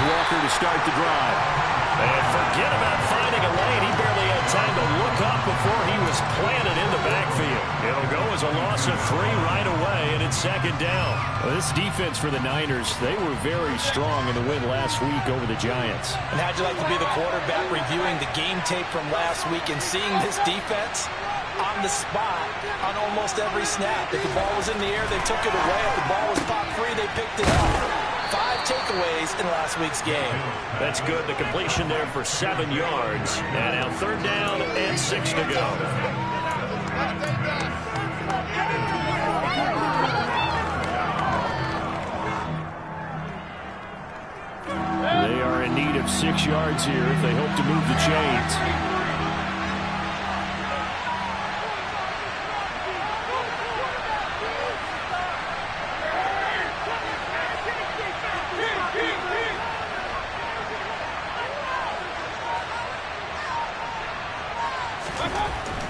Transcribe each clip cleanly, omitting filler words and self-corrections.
Walker to start the drive. And forget about finding a lane. He barely had time to look up before he was planted in the backfield. It'll go as a loss of 3 right away, and it's second down. Well, this defense for the Niners, they were very strong in the win last week over the Giants. And how'd you like to be the quarterback reviewing the game tape from last week and seeing this defense on the spot on almost every snap? If the ball was in the air, they took it away. If the ball was popped free, they picked it up. 5 takeaways in last week's game. That's good. The completion there for 7 yards. And now third down and 6 to go. They are in need of 6 yards here if they hope to move the chains.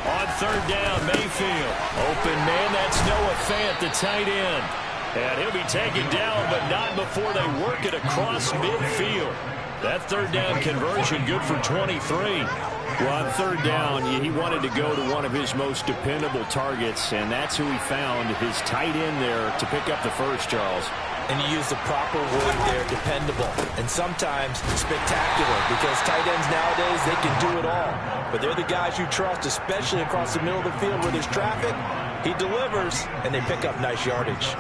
On third down, Mayfield. Open man, that's Noah Fant, the tight end. And he'll be taken down, but not before they work it across midfield. That third down conversion good for 23. Well, on third down, he wanted to go to one of his most dependable targets, and that's who he found, his tight end there, to pick up the first, Charles. And you use the proper word there, dependable. And sometimes spectacular, because tight ends nowadays, they can do it all. But they're the guys you trust, especially across the middle of the field where there's traffic. He delivers, and they pick up nice yardage.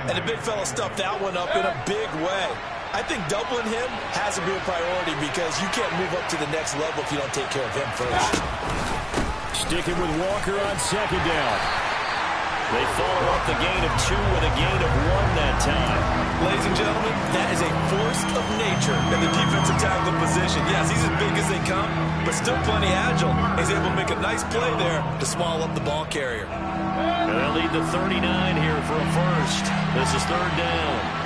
And the big fella stuffed that one up in a big way. I think doubling him has to be a priority because you can't move up to the next level if you don't take care of him first. Sticking with Walker on second down. They follow up the gain of 2 with a gain of 1 that time. Ladies and gentlemen, that is a force of nature in the defensive tackle position. Yes, he's as big as they come, but still plenty agile. He's able to make a nice play there to swallow up the ball carrier. And they'll lead the 39 here for a first. This is third down.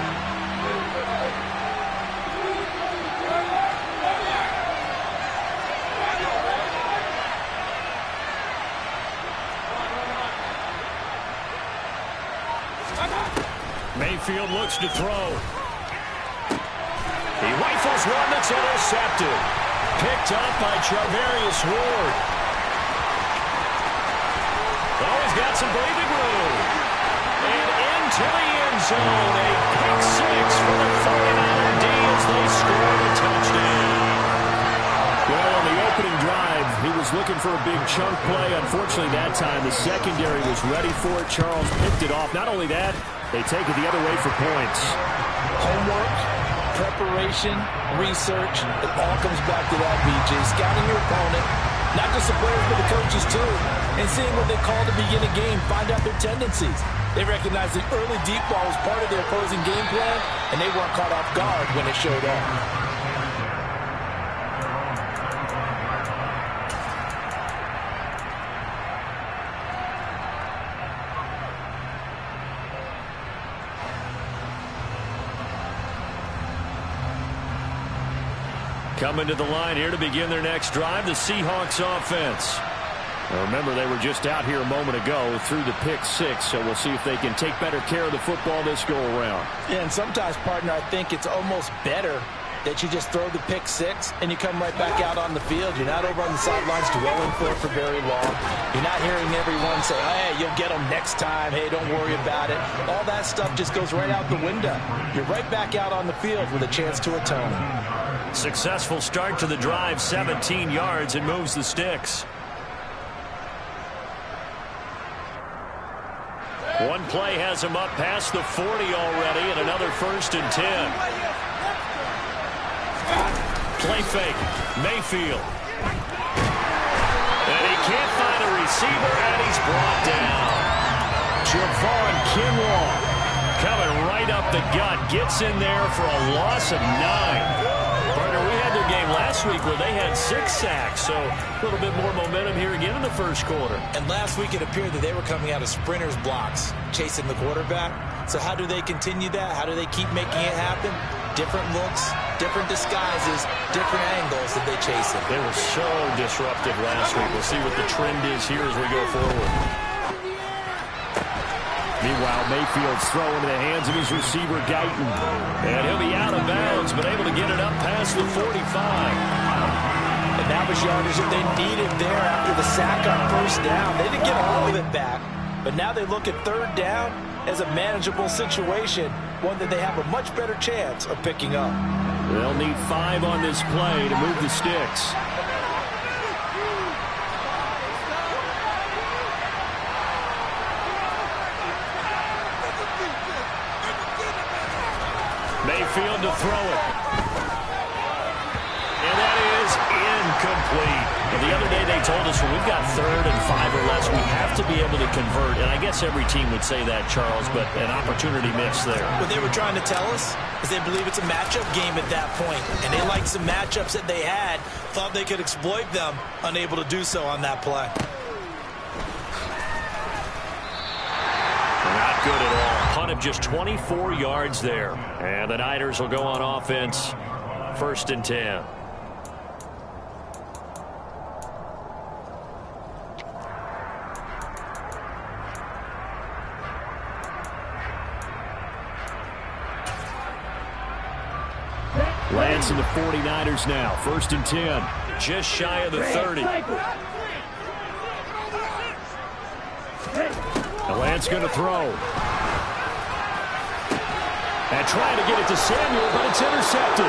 Mayfield looks to throw. He rifles one that's intercepted. Picked up by Charvarius Ward. Oh, he's got some breathing room. And into the end zone. A pick 6 for the 49er D as they score a touchdown. Well, on the opening drive, he was looking for a big chunk play. Unfortunately, that time, the secondary was ready for it. Charles picked it off. Not only that, they take it the other way for points. Homework, preparation, research, it all comes back to that, BJ. Scouting your opponent, not just the players, but the coaches too, and seeing what they call to begin a game, find out their tendencies. They recognize the early deep ball was part of their opposing game plan, and they weren't caught off guard when it showed up. Coming to the line here to begin their next drive, the Seahawks offense. Now remember, they were just out here a moment ago through the pick 6, so we'll see if they can take better care of the football this go-around. Yeah, and sometimes, partner, I think it's almost better that you just throw the pick 6 and you come right back out on the field. You're not over on the sidelines dwelling for very long. You're not hearing everyone say, hey, you'll get them next time. Hey, don't worry about it. All that stuff just goes right out the window. You're right back out on the field with a chance to atone. Successful start to the drive, 17 yards, and moves the sticks. One play has him up past the 40 already, and another 1st and 10. Play fake, Mayfield. And he can't find a receiver, and he's brought down. Javon Kinlaw coming right up the gut, gets in there for a loss of 9. Partner, we had their game last week where they had 6 sacks, so a little bit more momentum here again in the first quarter. And last week it appeared that they were coming out of sprinters blocks, chasing the quarterback. So how do they continue that? How do they keep making it happen? Different looks, different disguises, different angles that they chase it. They were so disruptive last week. We'll see what the trend is here as we go forward. Meanwhile, Mayfield's throw into the hands of his receiver, Guyton. And he'll be out of bounds, but able to get it up past the 45. And that was yardage that they needed there after the sack on first down. They didn't get all of it back, but now they look at third down as a manageable situation, one that they have a much better chance of picking up. They'll need 5 on this play to move the sticks. Mayfield to throw it. And that is incomplete. Well, the other day they told us when we've got 3rd and 5 or less, we have to be able to convert. And I guess every team would say that, Charles, but an opportunity missed there. What they were trying to tell us is they believe it's a matchup game at that point. And they liked some matchups that they had, thought they could exploit them, unable to do so on that play. Not good at all. Punt of just 24 yards there. And the Niners will go on offense. 1st and 10. Lance and the 49ers now. 1st and 10. Just shy of the 30. And Lance going to throw. And trying to get it to Samuel, but it's intercepted.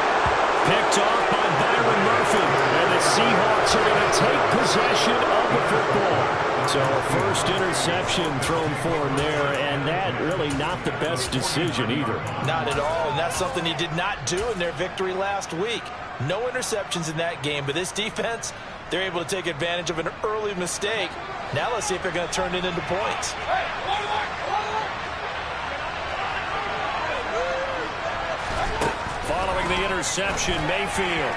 Picked off by Byron Murphy. And the Seahawks are going to take possession of the football. So a first interception thrown for him there, and that really not the best decision either. Not at all, and that's something he did not do in their victory last week. No interceptions in that game, but this defense, they're able to take advantage of an early mistake. Now let's see if they're going to turn it into points. Following the interception, Mayfield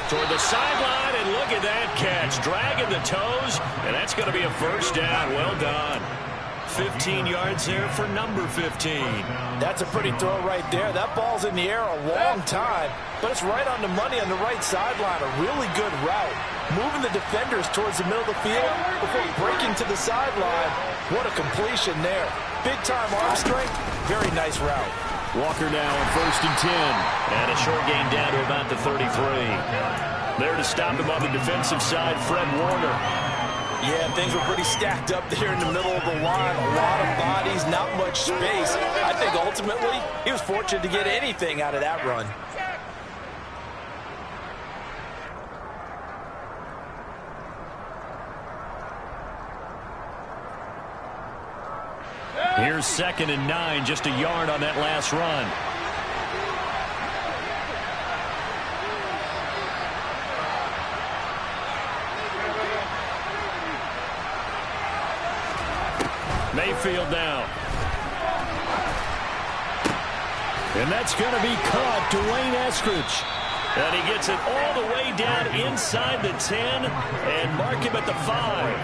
toward the sideline, and look at that catch. Dragging the toes, and that's going to be a first down. Well done. 15 yards there for number 15. That's a pretty throw right there. That ball's in the air a long time, but it's right on the money on the right sideline. A really good route. Moving the defenders towards the middle of the field before breaking to the sideline. What a completion there. Big-time arm strength. Very nice route. Walker now on 1st and 10. And a short gain down to about the 33. There to stop him on the defensive side, Fred Warner. Yeah, things were pretty stacked up there in the middle of the line. A lot of bodies, not much space. I think ultimately he was fortunate to get anything out of that run. Here's 2nd and 9, just a yard on that last run. Mayfield now. And that's going to be caught. Dwayne Eskridge. And he gets it all the way down inside the 10 and mark him at the 5.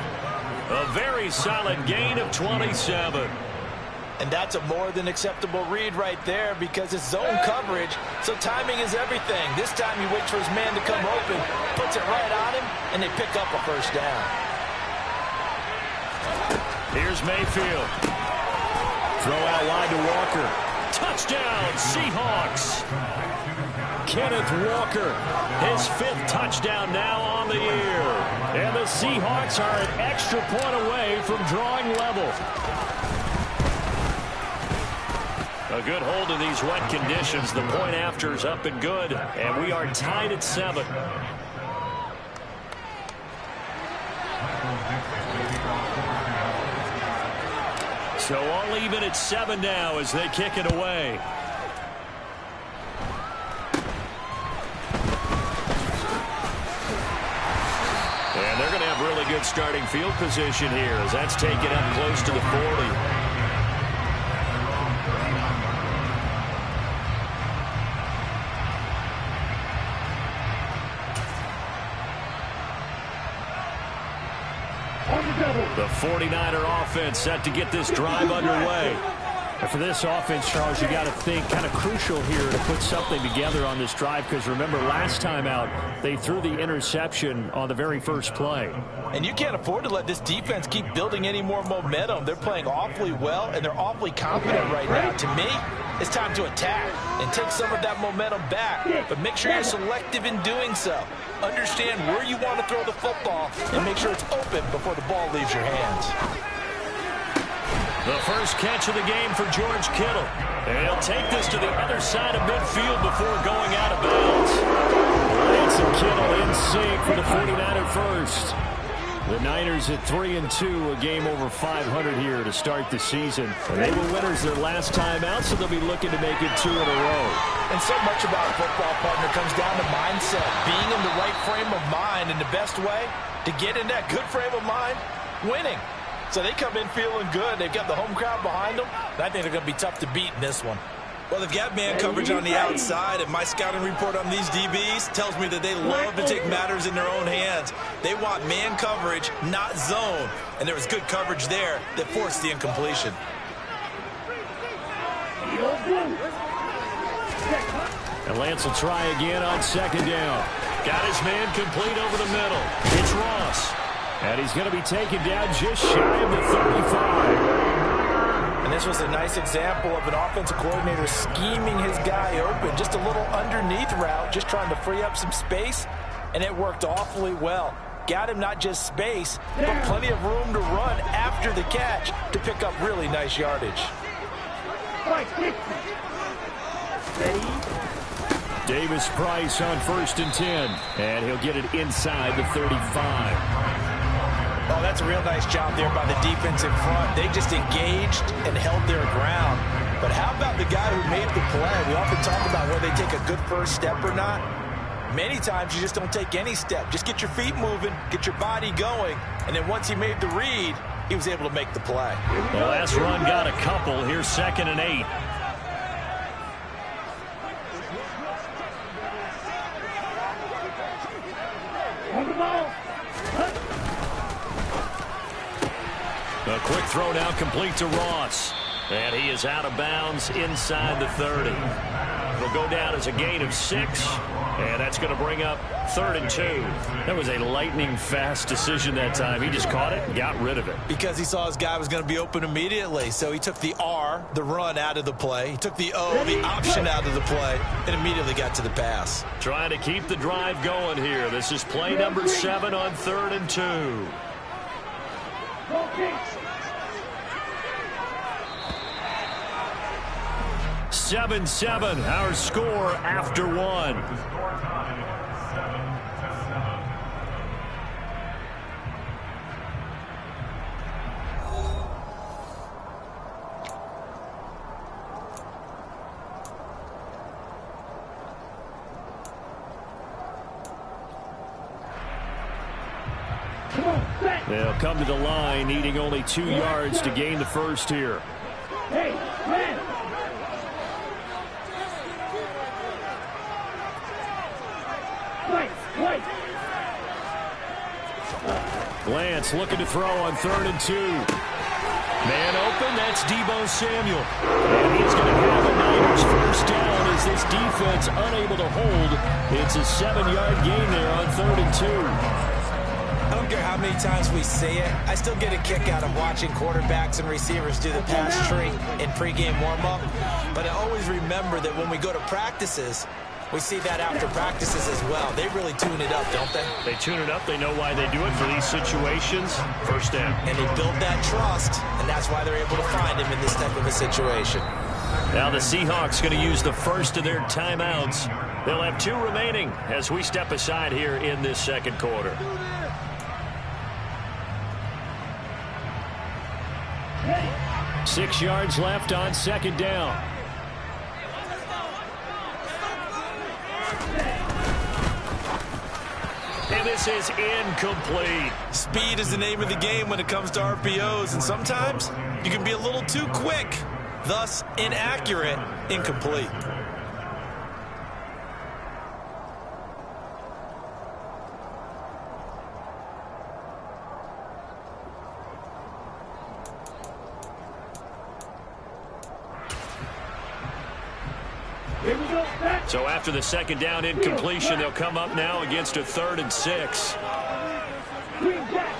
A very solid gain of 27. And that's a more than acceptable read right there because it's zone coverage, so timing is everything. This time he waits for his man to come open, puts it right on him, and they pick up a first down. Here's Mayfield. Throw out wide to Walker. Touchdown, Seahawks. Kenneth Walker. His 5th touchdown now on the year. And the Seahawks are an extra point away from drawing level. A good hold of these wet conditions. The point after is up and good, and we are tied at 7. So all even at 7 now as they kick it away. And they're going to have really good starting field position here as that's taken up close to the 40. The 49er offense set to get this drive underway. And for this offense, Charles, you got to think kind of crucial here to put something together on this drive, because remember last time out they threw the interception on the very first play. And you can't afford to let this defense keep building any more momentum. They're playing awfully well, and they're awfully confident right now. To me, it's time to attack and take some of that momentum back, but make sure you're selective in doing so. Understand where you want to throw the football and make sure it's open before the ball leaves your hands. The first catch of the game for George Kittle. And he'll take this to the other side of midfield before going out of bounds. Lance and Kittle in sync for the 49er first. The Niners at 3-2, a game over 500 here to start the season. They were winners their last time out, so they'll be looking to make it 2 in a row. And so much about football, partner, comes down to mindset. Being in the right frame of mind, and the best way to get in that good frame of mind, winning. So they come in feeling good. They've got the home crowd behind them. I think they're going to be tough to beat in this one. Well, they've got man coverage on the outside, and my scouting report on these DBs tells me that they love to take matters in their own hands. They want man coverage, not zone. And there was good coverage there that forced the incompletion. And Lance will try again on second down. Got his man complete over the middle. It's Ross. And he's going to be taken down just shy of the 35. And this was a nice example of an offensive coordinator scheming his guy open. Just a little underneath route, just trying to free up some space, and it worked awfully well. Got him not just space, but plenty of room to run after the catch to pick up really nice yardage. Davis Price on 1st and 10. And he'll get it inside the 35. Oh, that's a real nice job there by the defense in front. They just engaged and held their ground. But how about the guy who made the play? We often talk about whether they take a good first step or not. Many times you just don't take any step. Just get your feet moving, get your body going, and then once he made the read, he was able to make the play. The last run got a couple. Here's 2nd and 8. A quick throw now complete to Ross. And he is out of bounds inside the 30. It'll go down as a gain of 6. And that's going to bring up 3rd and 2. That was a lightning-fast decision that time. He just caught it and got rid of it. Because he saw his guy was going to be open immediately. So he took the R, the run, out of the play. He took the O, the option, out of the play, and immediately got to the pass. Trying to keep the drive going here. This is play number 7 on 3rd and 2. 7-7, our score after 1. They'll come to the line, needing only 2 yards to gain the first here. Hey, man. Lance looking to throw on 3rd and 2. Man open, that's Deebo Samuel. And he's going to have a Niners first down as this defense unable to hold. It's a 7-yard gain there on 3rd and 2. I don't care how many times we say it, I still get a kick out of watching quarterbacks and receivers do the pass tree in pregame warm-up. But I always remember that when we go to practices, we see that after practices as well. They really tune it up, don't they? They tune it up. They know why they do it for these situations. First down. And they build that trust, and that's why they're able to find him in this type of a situation. Now the Seahawks going to use the first of their timeouts. They'll have 2 remaining as we step aside here in this second quarter. Hey. 6 yards left on 2nd down. And this is incomplete. Speed is the name of the game when it comes to RPOs, and sometimes you can be a little too quick, thus inaccurate, incomplete. Here we go. Back. So after the second down incompletion, they'll come up now against a 3rd and 6. Green Jack.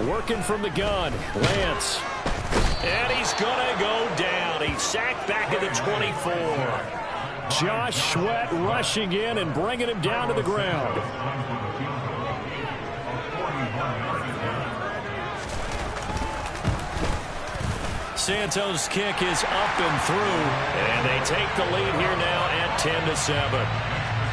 Working from the gun, Lance. And he's going to go down. He's sacked back at the 24. Josh Sweat rushing in and bringing him down to the ground. Santos' kick is up and through, and they take the lead here now at 10-7.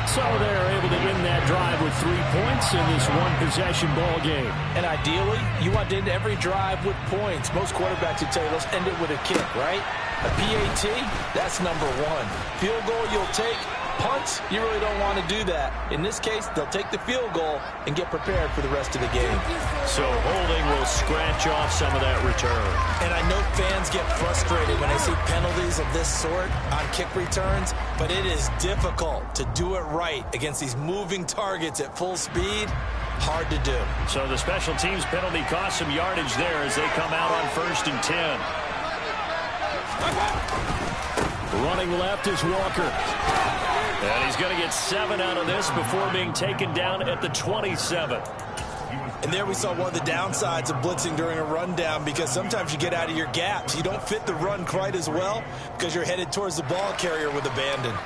So they're able to end that drive with 3 points in this one-possession ball game. And ideally, you want to end every drive with points. Most quarterbacks would tell you, let's end it with a kick, right? A PAT, that's number 1. Field goal you'll take. Punts, you really don't want to do that. In this case, they'll take the field goal and get prepared for the rest of the game. So holding will scratch off some of that return. And I know fans get frustrated when they see penalties of this sort on kick returns, but it is difficult to do it right against these moving targets at full speed. Hard to do. So the special teams penalty cost some yardage there as they come out on 1st and 10. Running left is Walker. And he's going to get 7 out of this before being taken down at the 27. And there we saw one of the downsides of blitzing during a rundown, because sometimes you get out of your gaps. You don't fit the run quite as well because you're headed towards the ball carrier with abandon.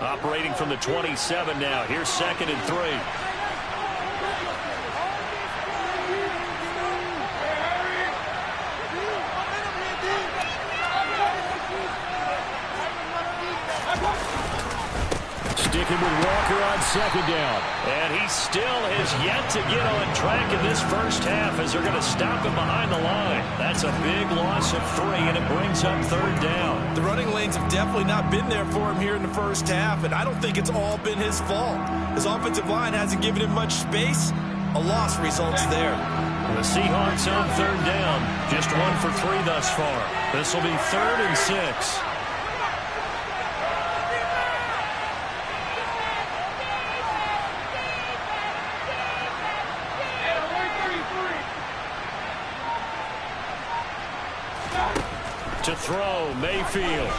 Operating from the 27 now. Here's 2nd and 3. Sticking with Walker on 2nd down. And he still has yet to get on track in this first half as they're going to stop him behind the line. That's a big loss of 3, and it brings up 3rd down. The running lanes have definitely not been there for him here in the first half, and I don't think it's all been his fault. His offensive line hasn't given him much space. A loss results there. The Seahawks on 3rd down. Just 1 for 3 thus far. This will be 3rd and 6. To throw, Mayfield.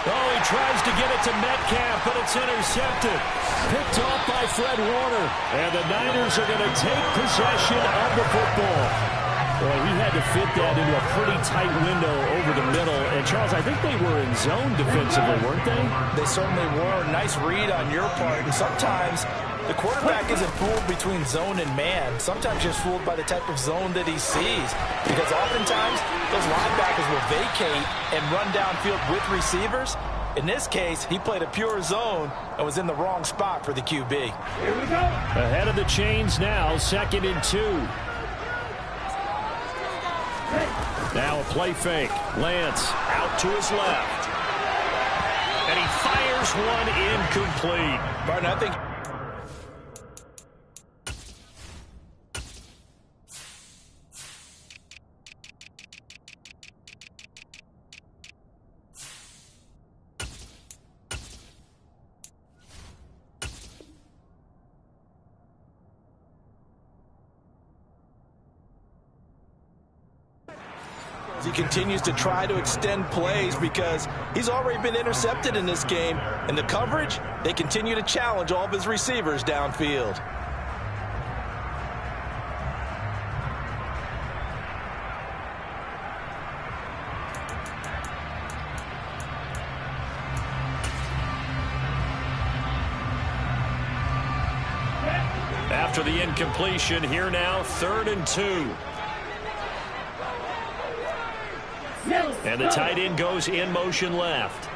Oh, he tries to get it to Metcalf, but it's intercepted. Picked off by Fred Warner. And the Niners are going to take possession of the football. Boy, he had to fit that into a pretty tight window over the middle. And, Charles, I think they were in zone defensively, weren't they? They certainly were. Nice read on your part. And sometimes the quarterback isn't fooled between zone and man. Sometimes just fooled by the type of zone that he sees. Because oftentimes, those linebackers will vacate and run downfield with receivers. In this case, he played a pure zone and was in the wrong spot for the QB. Here we go. Ahead of the chains now, 2nd and 2. Now a play fake. Lance Out to his left. And he fires one incomplete. Barton, I think he continues to try to extend plays because he's already been intercepted in this game. And the coverage, they continue to challenge all of his receivers downfield. After the incompletion, here now, 3rd and 2. And the tight end goes in motion left.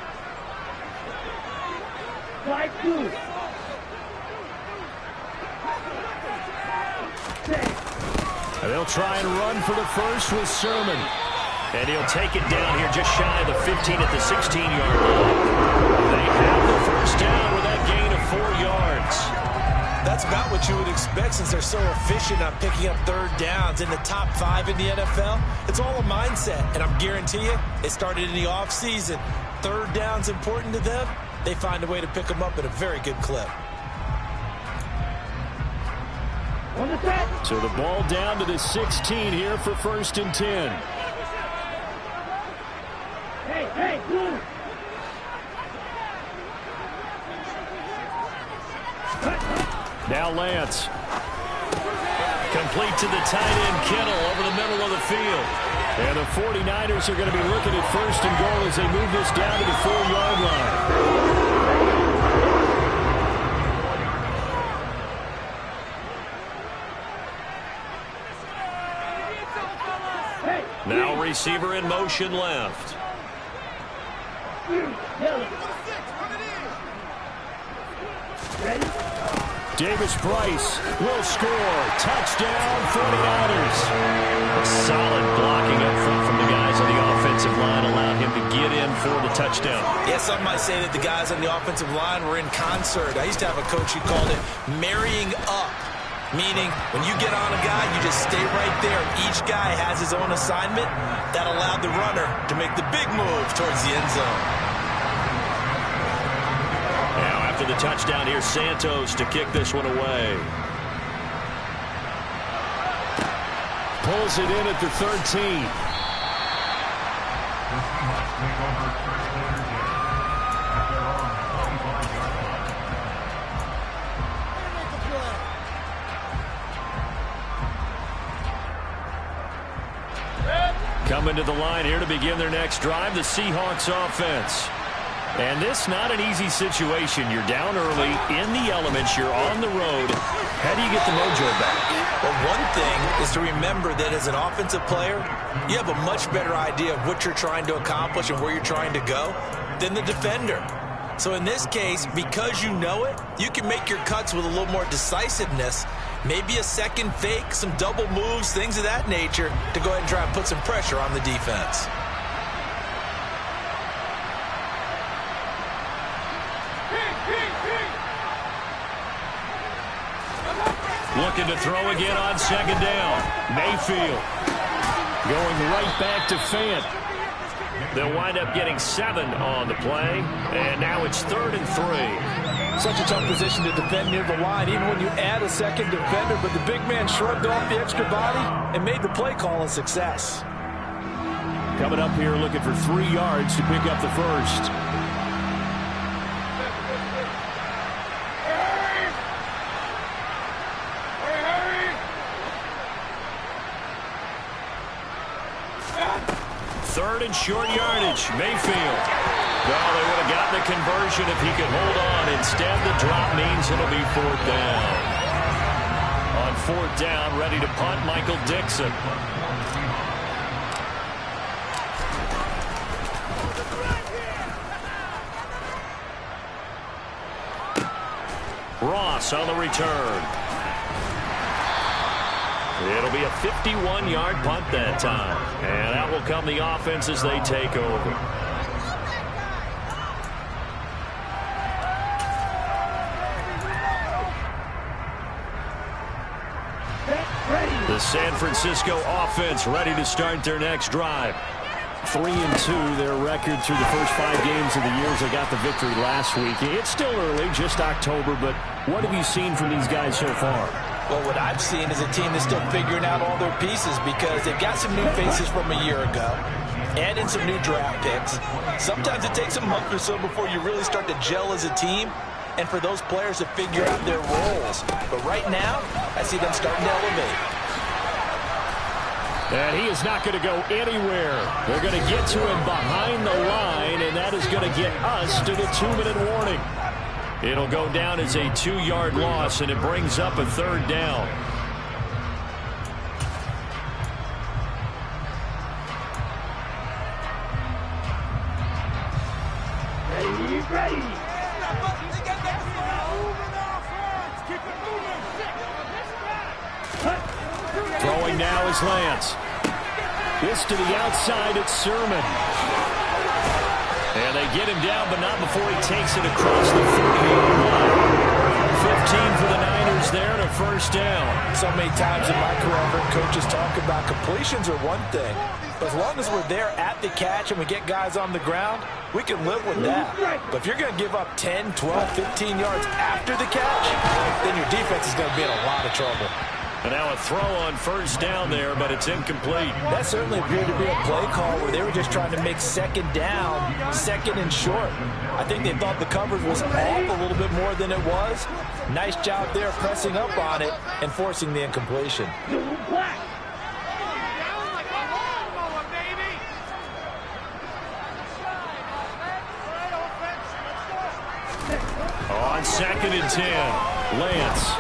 Right through. And they'll try and run for the first with Sermon. And he'll take it down here just shy of the 15 at the 16-yard line. They have the first down with that gain of 4 yards. That's about what you would expect since they're so efficient on picking up 3rd downs in the top 5 in the NFL. It's all a mindset, and I'm guarantee you, it started in the offseason. 3rd down's important to them. They find a way to pick them up at a very good clip. On the set. So the ball down to the 16 here for 1st and 10. Hey, blue. Now Lance. Complete to the tight end, Kittle, over the middle of the field. And the 49ers are going to be looking at 1st and goal as they move this down to the 4-yard line. Now receiver in motion left. Ready? Davis Price will score. Touchdown, 49ers. Solid blocking up front from the guys on the offensive line allowed him to get in for the touchdown. Yeah, some might say that the guys on the offensive line were in concert. I used to have a coach who called it marrying up, meaning when you get on a guy, you just stay right there. Each guy has his own assignment. That allowed the runner to make the big move towards the end zone. After the touchdown, here's Santos to kick this one away. Pulls it in at the 13. Coming to the line here to begin their next drive, the Seahawks offense. And this not an easy situation. You're down early, in the elements, you're on the road. How do you get the mojo back? Well, one thing is to remember that as an offensive player, you have a much better idea of what you're trying to accomplish and where you're trying to go than the defender. So in this case, because you know it, you can make your cuts with a little more decisiveness, maybe a second fake, some double moves, things of that nature, to go ahead and try and put some pressure on the defense. Looking to throw again on 2nd down. Mayfield going right back to Fant. They'll wind up getting 7 on the play. And now it's 3rd and 3. Such a tough position to defend near the line, even when you add a second defender. But the big man shrugged off the extra body and made the play call a success. Coming up here looking for 3 yards to pick up the first. Third and short yardage. Mayfield. Well, they would have gotten the conversion if he could hold on. Instead, the drop means it'll be 4th down. On 4th down, ready to punt, Michael Dixon. Ross on the return. It'll be a 51-yard punt that time. And out will come the offense as they take over. The San Francisco offense ready to start their next drive. 3-2, their record through the first 5 games of the year as they got the victory last week. It's still early, just October, but what have you seen from these guys so far? Well, what I've seen is a team that's still figuring out all their pieces because they've got some new faces from a year ago, add in some new draft picks. Sometimes it takes a month or so before you really start to gel as a team and for those players to figure out their roles. But right now, I see them starting to elevate. And he is not going to go anywhere. They're going to get to him behind the line, and that is going to get us to the 2-minute warning. It'll go down as a 2-yard loss, and it brings up a 3rd down. Ready. Throwing now is Lance. This to the outside, it's Sermon. And they get him down, but not before he takes it across the 40-yard line. 15 for the Niners there and a 1st down. So many times in my career, I've heard coaches talk about completions are one thing. But as long as we're there at the catch and we get guys on the ground, we can live with that. But if you're going to give up 10, 12, 15 yards after the catch, then your defense is going to be in a lot of trouble. And now a throw on first down there, but it's incomplete. That certainly appeared to be a play call where they were just trying to make second down, second and short. I think they thought the coverage was off a little bit more than it was. Nice job there pressing up on it and forcing the incompletion. On 2nd and 10, Lance.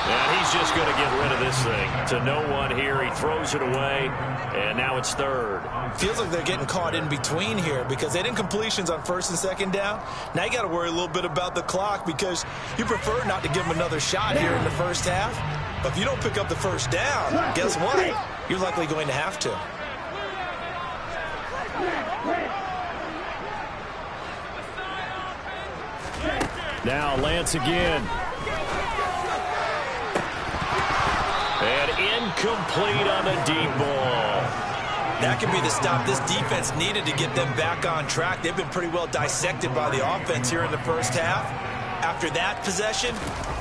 And he's just going to get rid of this thing to no one here. He throws it away, and now it's 3rd. Feels like they're getting caught in between here because they didn't completions on 1st and 2nd down. Now you got to worry a little bit about the clock because you prefer not to give them another shot here in the first half. But if you don't pick up the first down, guess what? You're likely going to have to. Now Lance again. And incomplete on the deep ball. That could be the stop this defense needed to get them back on track. They've been pretty well dissected by the offense here in the first half. After that possession,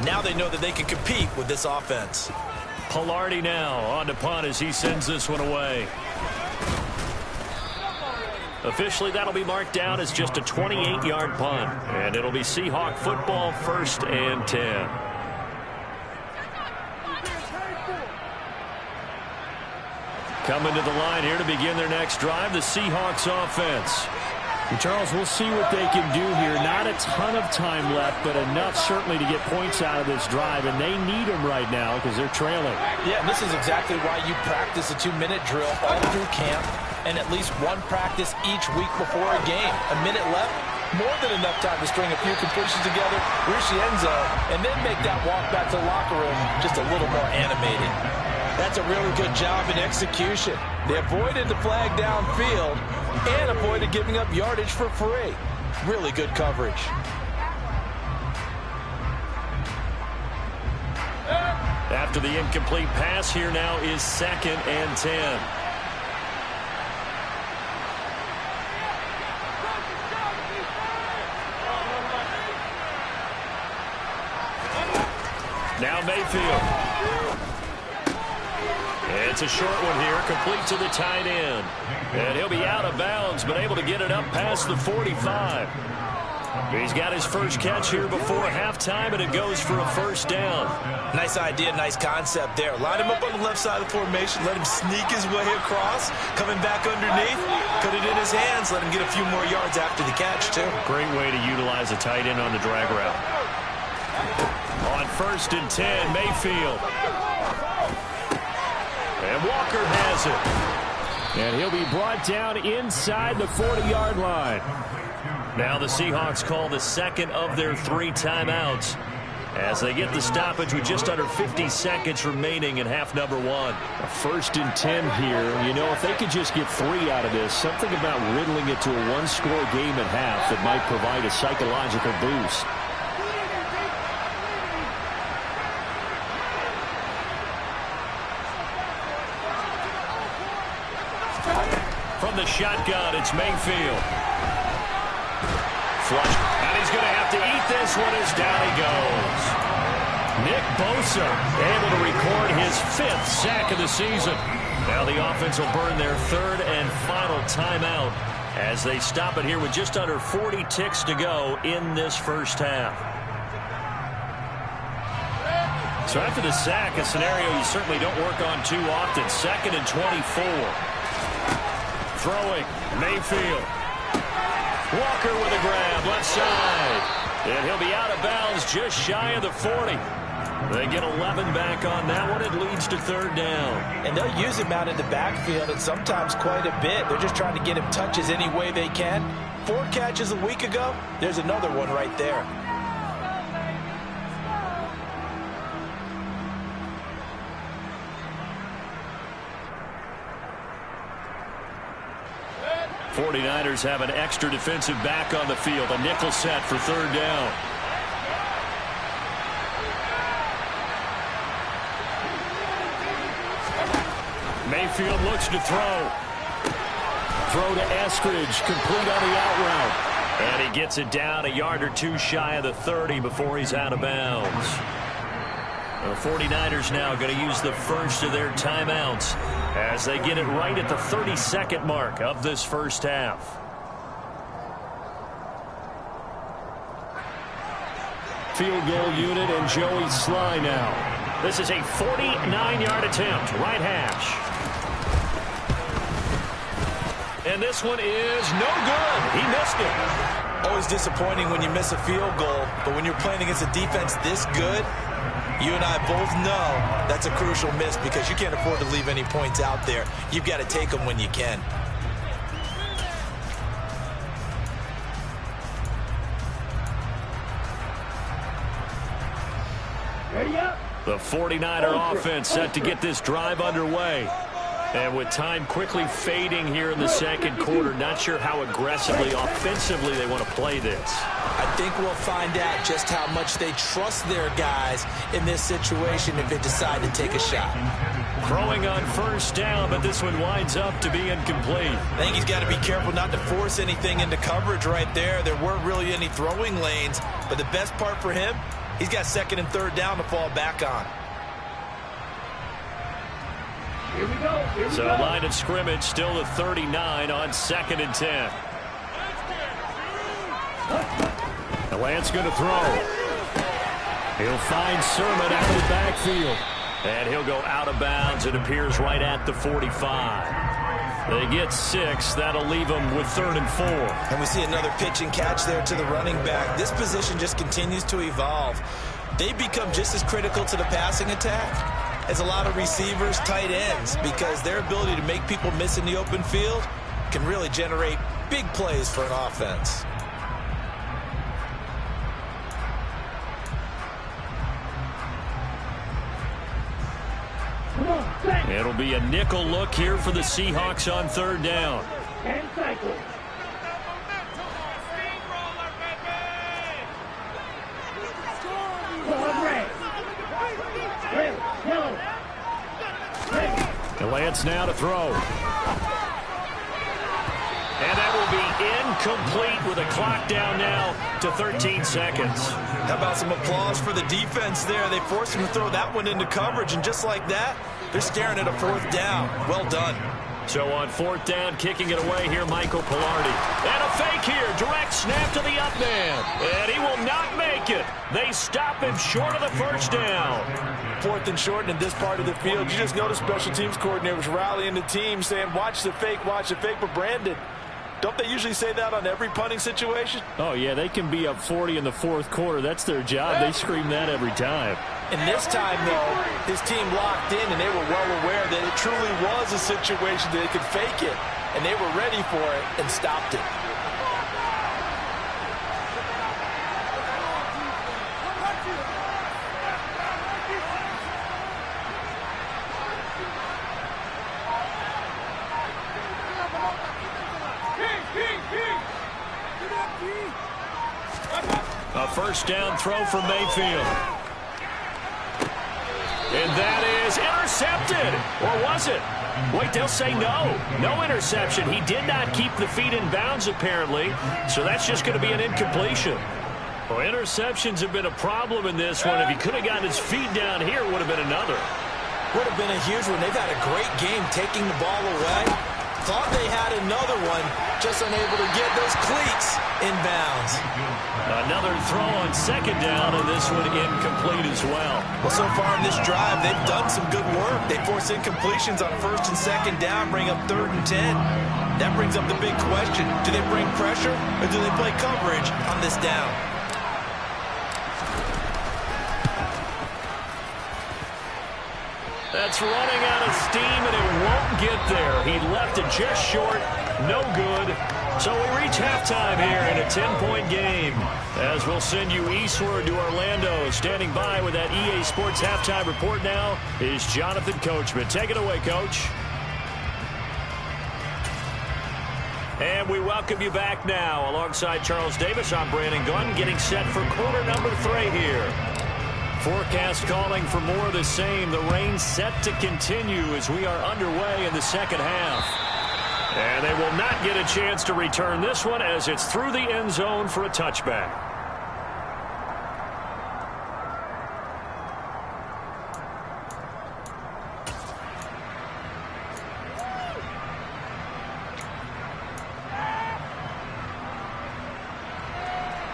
now they know that they can compete with this offense. Pilardi now on to punt as he sends this one away. Officially, that'll be marked down as just a 28-yard punt. And it'll be Seahawk football, 1st and 10. Coming to the line here to begin their next drive, the Seahawks offense. And Charles, we'll see what they can do here. Not a ton of time left, but enough certainly to get points out of this drive, and they need them right now because they're trailing. Yeah, and this is exactly why you practice a 2-minute drill all through camp and at least one practice each week before a game. A minute left, more than enough time to string a few completions together, reach the end zone, and then make that walk back to the locker room just a little more animated. That's a really good job in execution. They avoided the flag downfield and avoided giving up yardage for free. Really good coverage. After the incomplete pass, here now is 2nd and 10. Now Mayfield. It's a short one here, complete to the tight end. And he'll be out of bounds, but able to get it up past the 45. He's got his first catch here before halftime, and it goes for a first down. Nice idea, nice concept there. Line him up on the left side of the formation, let him sneak his way across, coming back underneath, put it in his hands, let him get a few more yards after the catch, too. Great way to utilize a tight end on the drag route. On 1st and 10, Mayfield. And Walker has it. And he'll be brought down inside the 40-yard line. Now the Seahawks call the 2nd of their 3 timeouts as they get the stoppage with just under 50 seconds remaining in half number 1. A 1st and 10 here. You know, if they could just get 3 out of this, something about riddling it to a one-score game at half that might provide a psychological boost. From the shotgun, it's Mayfield. Flush. And he's going to have to eat this one as down he goes. Nick Bosa able to record his 5th sack of the season. Now the offense will burn their 3rd and final timeout as they stop it here with just under 40 ticks to go in this first half. So after the sack, a scenario you certainly don't work on too often. 2nd and 24. Throwing, Mayfield. Walker with a grab, left side. And he'll be out of bounds just shy of the 40. They get 11 back on that one. It leads to 3rd down. And they'll use him out in the backfield and sometimes quite a bit. They're just trying to get him touches any way they can. 4 catches a week ago. There's another one right there. '49ers have an extra defensive back on the field. A nickel set for 3rd down. Mayfield looks to throw. Throw to Eskridge, complete on the out route. And he gets it down a yard or 2 shy of the 30 before he's out of bounds. The 49ers now going to use the first of their timeouts as they get it right at the 30-second mark of this first half. Field goal unit and Joey Sly now. This is a 49-yard attempt, right hash. And this one is no good. He missed it. Always disappointing when you miss a field goal, but when you're playing against a defense this good, you and I both know that's a crucial miss because you can't afford to leave any points out there. You've got to take them when you can. Ready up. The 49er offense set to get this drive underway. And with time quickly fading here in the second quarter, not sure how aggressively, offensively they want to play this. I think we'll find out just how much they trust their guys in this situation if they decide to take a shot. Throwing on first down, but this one winds up to be incomplete. I think he's got to be careful not to force anything into coverage right there. There weren't really any throwing lanes, but the best part for him, he's got second and third down to fall back on. Here we go. Here we So go. line of scrimmage still the 39 on 2nd and 10. The Lance going to throw. He'll find Sermon out of the backfield. And he'll go out of bounds. It appears right at the 45. They get 6. That'll leave them with 3rd and 4. And we see another pitch and catch there to the running back. This position just continues to evolve. They become just as critical to the passing attack as a lot of receivers, tight ends, because their ability to make people miss in the open field can really generate big plays for an offense. Come on, set. It'll be a nickel look here for the Seahawks on 3rd down. And cycle. Ball red. Red. Yellow. Red. And Lance now to throw. And that will be incomplete with a clock down now to 13 seconds. How about some applause for the defense there? They forced him to throw that one into coverage, and just like that, they're staring at a 4th down. Well done. So on 4th down, kicking it away here, Michael Pilardi. And a fake here, direct snap to the up man. And he will not make it. They stop him short of the 1st down. 4th and short, and in this part of the field, you just notice special teams coordinators rallying the team, saying, watch the fake, but Brandon, don't they usually say that on every punting situation? Oh, yeah, they can be up 40 in the 4th quarter. That's their job. They scream that every time. And this time, though, his team locked in, and they were well aware that it truly was a situation that they could fake it, and they were ready for it and stopped it. A 1st down throw for Mayfield. And that is intercepted. Or was it? Wait, they'll say no. No interception. He did not keep the feet in bounds, apparently. So that's just going to be an incompletion. Well, interceptions have been a problem in this one. If he could have gotten his feet down here, it would have been another. Would have been a huge one. They've had a great game taking the ball away. Thought they had another one, just unable to get those cleats in bounds. Another throw on 2nd down, and this one incomplete as well. Well, so far in this drive, they've done some good work. They force incompletions on 1st and 2nd down, bring up 3rd and 10. That brings up the big question. Do they bring pressure, or do they play coverage on this down? That's running out of steam, and it won't get there. He left it just short. No good. So we reach halftime here in a 10-point game. As we'll send you eastward to Orlando. Standing by with that EA Sports halftime report now is Jonathan Coachman. Take it away, Coach. And we welcome you back now. Alongside Charles Davis, I'm Brandon Gunn, getting set for quarter number 3 here. Forecast calling for more of the same. The rain set to continue as we are underway in the second half. And they will not get a chance to return this one as it's through the end zone for a touchback.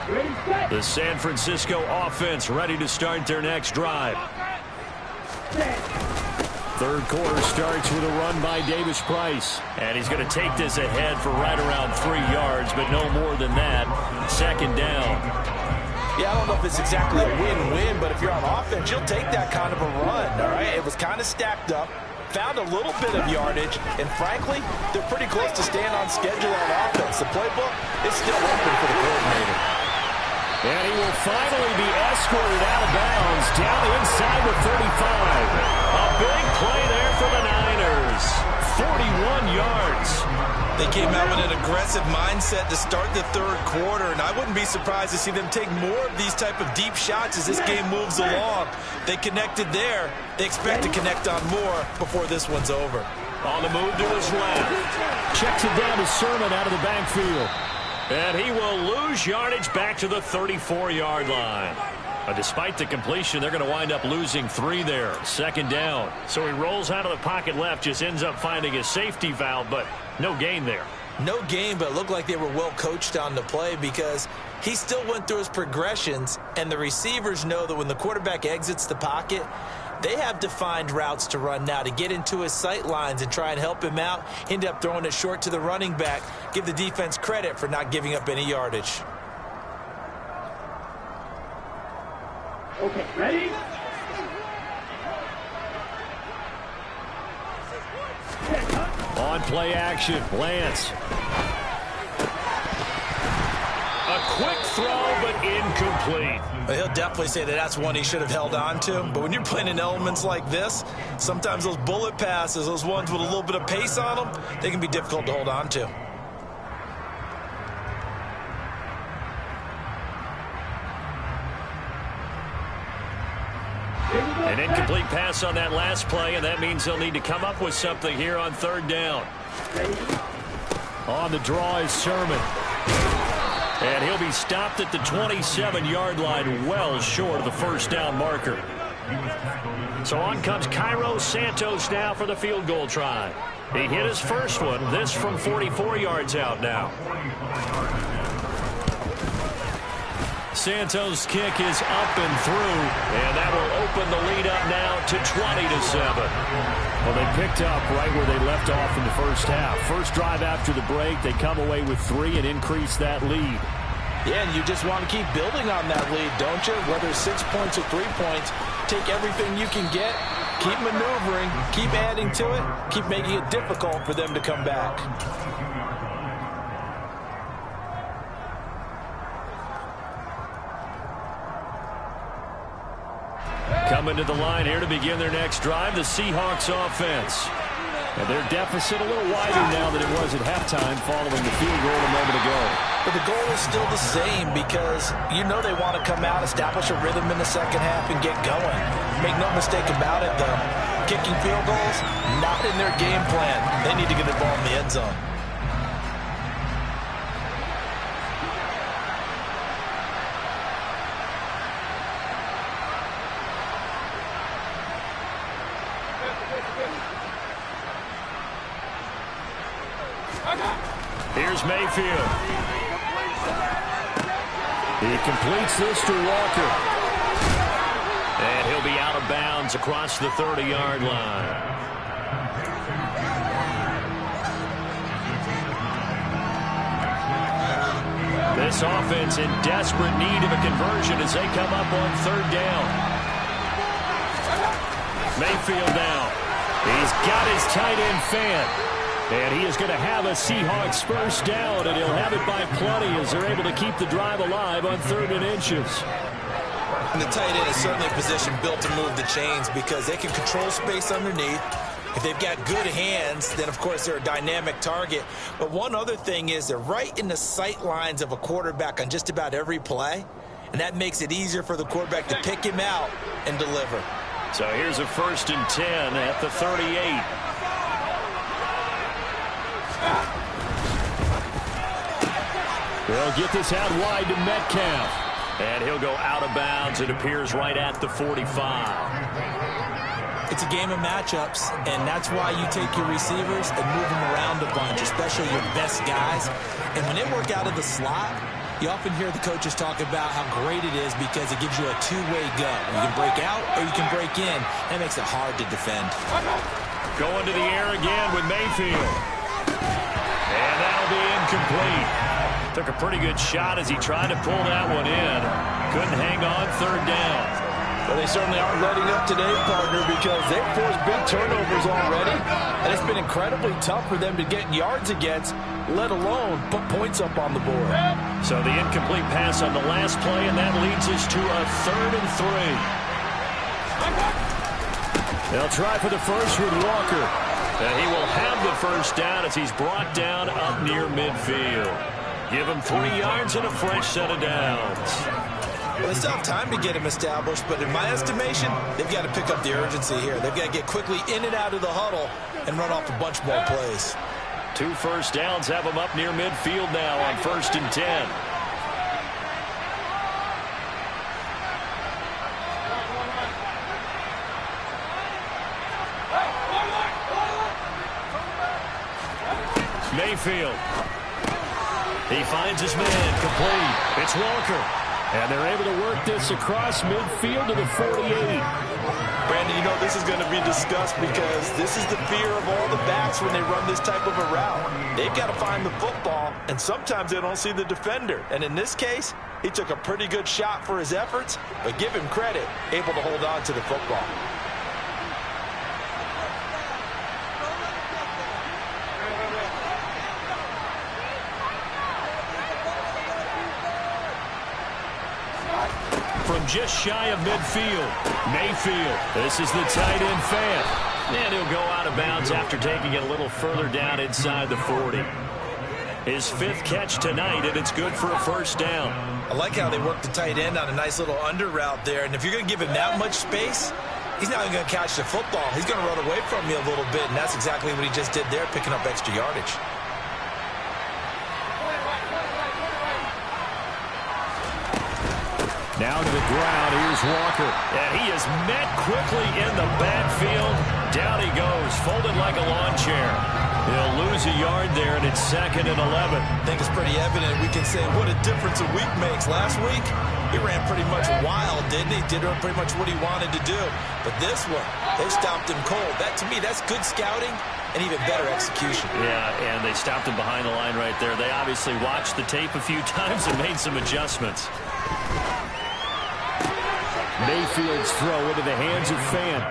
Ready, set. The San Francisco offense ready to start their next drive. Set. Third quarter starts with a run by Davis Price. And he's going to take this ahead for right around 3 yards, but no more than that. Second down. Yeah, I don't know if it's exactly a win-win, but if you're on offense, you'll take that kind of a run, all right? It was kind of stacked up, found a little bit of yardage, and frankly, they're pretty close to staying on schedule on offense. The playbook is still open for the coordinator. And he will finally be escorted out of bounds down inside the 35. A big play there for the Niners. 41 yards. They came out with an aggressive mindset to start the third quarter, and I wouldn't be surprised to see them take more of these type of deep shots as this game moves along. They connected there. They expect to connect on more before this one's over. On the move to his left. Checks it down to Sermon out of the backfield. And he will lose yardage back to the 34-yard line. But despite the completion, they're going to wind up losing 3 there. Second down. So he rolls out of the pocket left, just ends up finding a safety valve, but no gain there. No gain, but it looked like they were well coached on the play because he still went through his progressions, and the receivers know that when the quarterback exits the pocket, they have defined routes to run now to get into his sight lines and try and help him out. End up throwing it short to the running back. Give the defense credit for not giving up any yardage. Okay, ready? On play action, Lance. A quick throw, but incomplete. He'll definitely say that that's one he should have held on to. But when you're playing in elements like this, sometimes those bullet passes, those ones with a little bit of pace on them, they can be difficult to hold on to. An incomplete pass on that last play, and that means they'll need to come up with something here on third down. On the draw is Sermon. And he'll be stopped at the 27-yard line, well short of the first down marker. So on comes Cairo Santos now for the field goal try. He hit his first one, this from 44 yards out now. Santos' kick is up and through, and that will open the lead up now to 20-7. Well, they picked up right where they left off in the first half. First drive after the break, they come away with 3 and increase that lead. Yeah, and you just want to keep building on that lead, don't you? Whether 6 points or 3 points, take everything you can get, keep maneuvering, keep adding to it, keep making it difficult for them to come back. Coming to the line here to begin their next drive, the Seahawks offense. And their deficit a little wider now than it was at halftime following the field goal a moment ago. But the goal is still the same because you know they want to come out, establish a rhythm in the second half, and get going. Make no mistake about it, though. Kicking field goals, not in their game plan. They need to get the ball in the end zone. Here's Mayfield. He completes this to Walker. And he'll be out of bounds across the 30-yard line. This offense in desperate need of a conversion as they come up on third down. Mayfield now. He's got his tight end fan. And he is going to have a Seahawks first down, and he'll have it by plenty as they're able to keep the drive alive on 3rd and inches. And the tight end is certainly a position built to move the chains because they can control space underneath. If they've got good hands, then, of course, they're a dynamic target. But one other thing is they're right in the sight lines of a quarterback on just about every play, and that makes it easier for the quarterback to pick him out and deliver. So here's a 1st and 10 at the 38. They'll get this out wide to Metcalf. And he'll go out of bounds. It appears right at the 45. It's a game of matchups, and that's why you take your receivers and move them around a bunch, especially your best guys. And when they work out of the slot, You often hear the coaches talk about how great it is because it gives you a two-way go. You can break out or you can break in. That makes it hard to defend. Going to the air again with Mayfield. And that'll be incomplete. Took a pretty good shot as he tried to pull that one in. Couldn't hang on third down. Well, they certainly aren't letting up today, partner, because they've forced big turnovers already. And it's been incredibly tough for them to get yards against, let alone put points up on the board. So the incomplete pass on the last play, and that leads us to a 3rd and 3. They'll try for the first with Walker. And he will have the first down as he's brought down up near midfield. Give him 3 yards and a fresh set of downs. Well, they still have time to get him established, but in my estimation, they've got to pick up the urgency here. They've got to get quickly in and out of the huddle and run off a bunch more plays. 2 first downs have him up near midfield now on 1st and 10. Mayfield. He finds his man, complete. It's Walker. And they're able to work this across midfield to the 48. Brandon, you know this is going to be discussed because this is the fear of all the backs when they run this type of a route. They've got to find the football, and sometimes they don't see the defender. And in this case, he took a pretty good shot for his efforts, but give him credit, able to hold on to the football. From just shy of midfield, Mayfield. This is the tight end fan. And he'll go out of bounds after taking it a little further down inside the 40. His 5th catch tonight, and it's good for a first down. I like how they work the tight end on a nice little under route there. And if you're going to give him that much space, he's not even going to catch the football. He's going to run away from you a little bit, and that's exactly what he just did there, picking up extra yardage. Down to the ground, here's Walker. And he is met quickly in the backfield. Down he goes, folded like a lawn chair. He'll lose a yard there, and it's 2nd and 11. I think it's pretty evident. We can say what a difference a week makes. Last week, he ran pretty much wild, didn't he? Did pretty much what he wanted to do. But this one, they stopped him cold. That, to me, that's good scouting and even better execution. Yeah, and they stopped him behind the line right there. They obviously watched the tape a few times and made some adjustments. Mayfield's throw into the hands of Fant.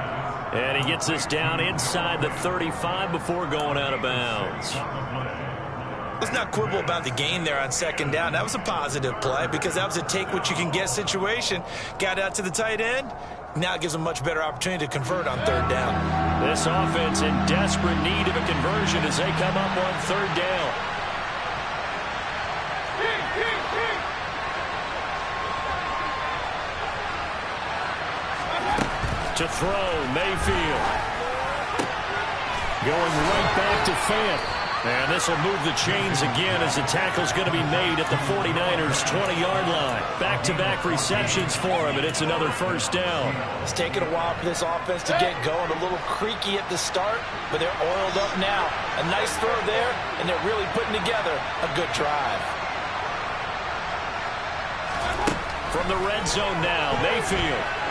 And he gets this down inside the 35 before going out of bounds. Let's not quibble about the gain there on 2nd down. That was a positive play because that was a take-what-you-can-get situation. Got out to the tight end. Now it gives them a much better opportunity to convert on 3rd down. This offense in desperate need of a conversion as they come up on 3rd down. To throw, Mayfield. Going right back to Fant. And this will move the chains again as the tackle's going to be made at the 49ers' 20-yard line. Back-to-back receptions for him, and it's another first down. It's taken a while for this offense to get going. A little creaky at the start, but they're oiled up now. A nice throw there, and they're really putting together a good drive. From the red zone now, Mayfield.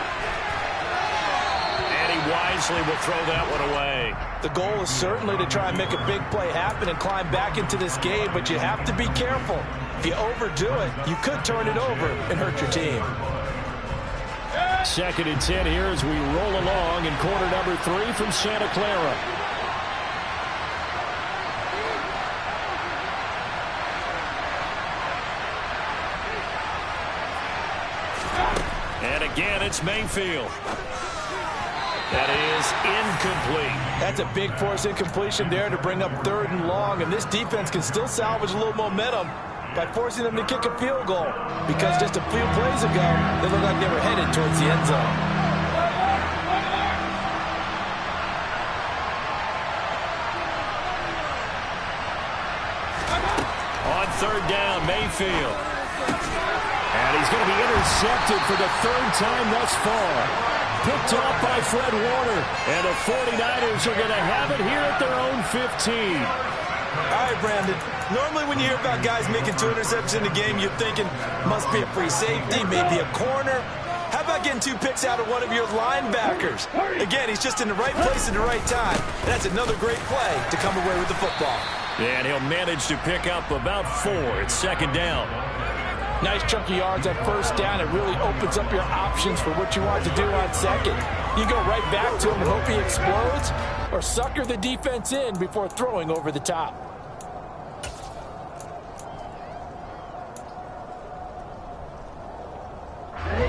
Wisely will throw that one away. The goal is certainly to try and make a big play happen and climb back into this game, but you have to be careful. If you overdo it, you could turn it over and hurt your team. 2nd and 10 here as we roll along in quarter number 3 from Santa Clara. And again, it's Mayfield. That is incomplete. That's a big force incompletion there to bring up 3rd and long, and this defense can still salvage a little momentum by forcing them to kick a field goal because just a few plays ago, they looked like they were headed towards the end zone. On 3rd down, Mayfield. And he's going to be intercepted for the 3rd time thus far. Picked off by Fred Warner. And the 49ers are going to have it here at their own 15. All right, Brandon. Normally when you hear about guys making 2 interceptions in a game, you're thinking, must be a free safety, maybe a corner. How about getting 2 picks out of one of your linebackers? Again, he's just in the right place at the right time. And that's another great play to come away with the football. And he'll manage to pick up about 4. It's second down. Nice chunk of yards at first down. It really opens up your options for what you want to do on second. You go right back to him and hope he explodes, or sucker the defense in before throwing over the top.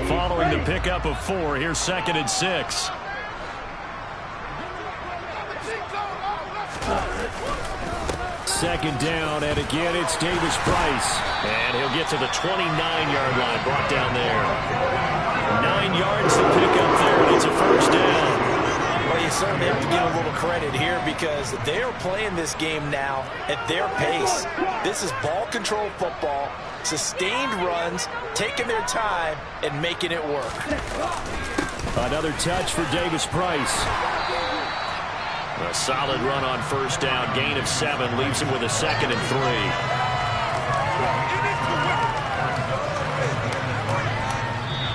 Following the pickup of 4, here's second and 6. Second down, and again, it's Davis Price. And he'll get to the 29-yard line, brought down there. 9 yards to pick up there, and it's a first down. Well, you certainly have to give a little credit here because they are playing this game now at their pace. This is ball control football, sustained runs, taking their time, and making it work. Another touch for Davis Price. A solid run on first down. Gain of 7 leaves him with a second and 3.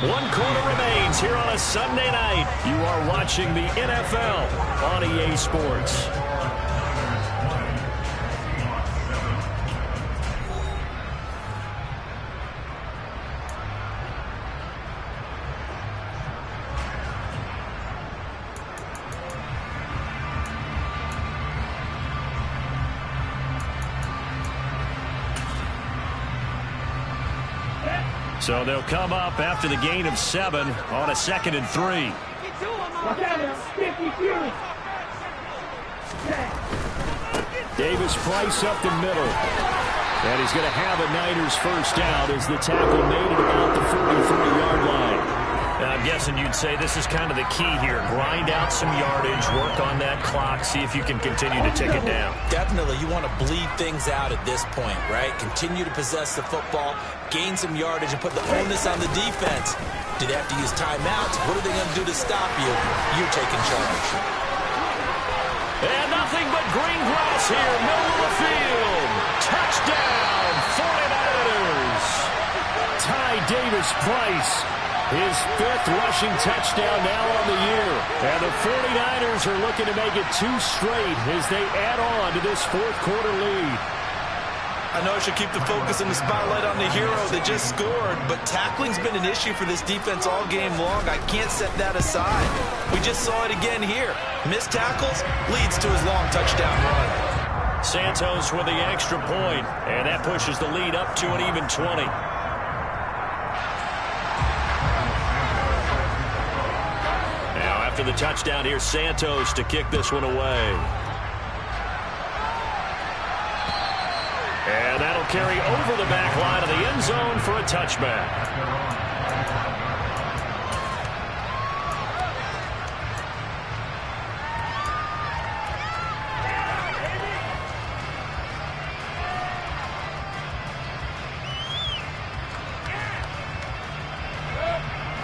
One quarter remains here on a Sunday night. You are watching the NFL on EA Sports. So they'll come up after the gain of 7 on a second and 3. Davis Price up the middle. And he's going to have a Niners first down as the tackle made at about the 43-yard line. I'm guessing you'd say this is kind of the key here. Grind out some yardage, work on that clock, see if you can continue to tick it down. Definitely, you want to bleed things out at this point, right? Continue to possess the football, gain some yardage, and put the onus on the defense. Do they have to use timeouts? What are they going to do to stop you? You're taking charge. And nothing but green grass here, middle of the field. Touchdown, 49ers. Ty Davis Price. His 5th rushing touchdown now on the year. And the 49ers are looking to make it 2 straight as they add on to this 4th quarter lead. I know I should keep the focus and the spotlight on the hero that just scored, but tackling's been an issue for this defense all game long. I can't set that aside. We just saw it again here. Missed tackles leads to his long touchdown run. Santos with the extra point, and that pushes the lead up to an even 20. After the touchdown, here's Santos to kick this one away. And that'll carry over the back line of the end zone for a touchback.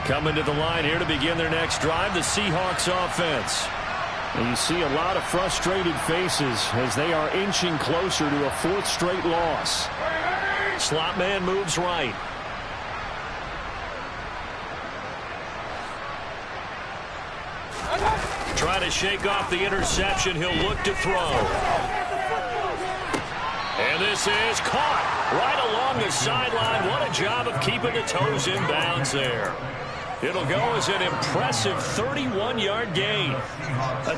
Coming to the line here to begin their next drive, the Seahawks offense. And you see a lot of frustrated faces as they are inching closer to a 4th straight loss. Slot man moves right. Trying to shake off the interception. He'll look to throw. And this is caught right along the sideline. What a job of keeping the toes in bounds there. It'll go as an impressive 31-yard gain.